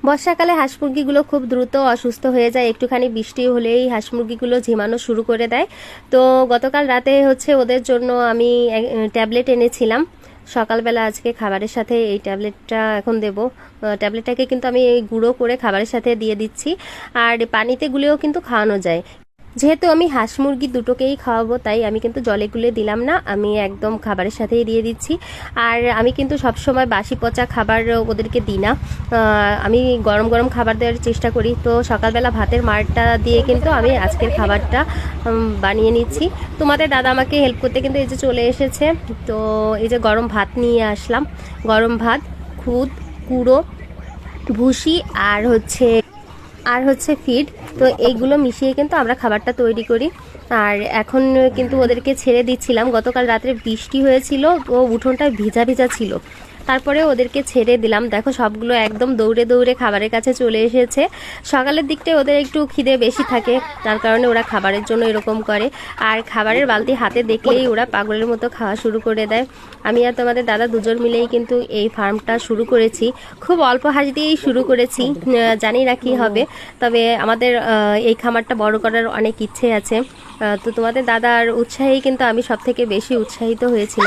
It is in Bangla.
বর্ষাকালে হাঁস মুরগিগুলো খুব দ্রুত অসুস্থ হয়ে যায়, একটুখানি বৃষ্টি হলেই হাঁস মুরগিগুলো ঝিমানো শুরু করে দেয়। তো গতকাল রাতে হচ্ছে ওদের জন্য আমি ট্যাবলেট এনেছিলাম। সকালবেলা আজকে খাবারের সাথে এই ট্যাবলেটটা এখন দেব। ট্যাবলেটটাকে কিন্তু আমি গুঁড়ো করে খাবারের সাথে দিয়ে দিচ্ছি, আর পানিতে গুলেও কিন্তু খাওয়ানো যায়। যেহেতু আমি হাঁস মুরগি দুটোকেই খাওয়াবো, তাই আমি কিন্তু জলে গুলে দিলাম না, আমি একদম খাবারের সাথেই দিয়ে দিচ্ছি। আর আমি কিন্তু সবসময় বাসি পচা খাবার ওদেরকে দিই না, আমি গরম গরম খাবার দেওয়ার চেষ্টা করি। তো সকালবেলা ভাতের মারটা দিয়ে কিন্তু আমি আজকের খাবারটা বানিয়ে নিচ্ছি। তোমাদের দাদা আমাকে হেল্প করতে কিন্তু এই যে চলে এসেছে। তো এই যে গরম ভাত নিয়ে আসলাম, গরম ভাত, খুদ, কুড়ো, ভুসি আর হচ্ছে ফিড। তো এইগুলো মিশিয়ে কিন্তু আমরা খাবারটা তৈরি করি। আর এখন কিন্তু ওদেরকে ছেড়ে দিচ্ছিলাম। গতকাল রাত্রে বৃষ্টি হয়েছিল, তো উঠোনটা ভিজা ভিজা ছিল, তারপরে ওদেরকে ছেড়ে দিলাম। দেখো সবগুলো একদম দৌড়ে দৌড়ে খাবারের কাছে চলে এসেছে। সকালের দিকটায় ওদের একটু খিদে বেশি থাকে, তার কারণে ওরা খাবারের জন্য এরকম করে। আর খাবারের বালতি হাতে দেখলেই ওরা পাগলের মতো খাওয়া শুরু করে দেয়। আমি আর তোমাদের দাদা দুজন মিলেই কিন্তু এই ফার্মটা শুরু করেছি। খুব অল্প হাঁস দিয়েই শুরু করেছি, জানি না কি হবে, তবে আমাদের এই খামারটা বড় করার অনেক ইচ্ছে আছে। তো তোমাদের দাদার উৎসাহেই কিন্তু আমি সব থেকে বেশি উৎসাহিত হয়েছি।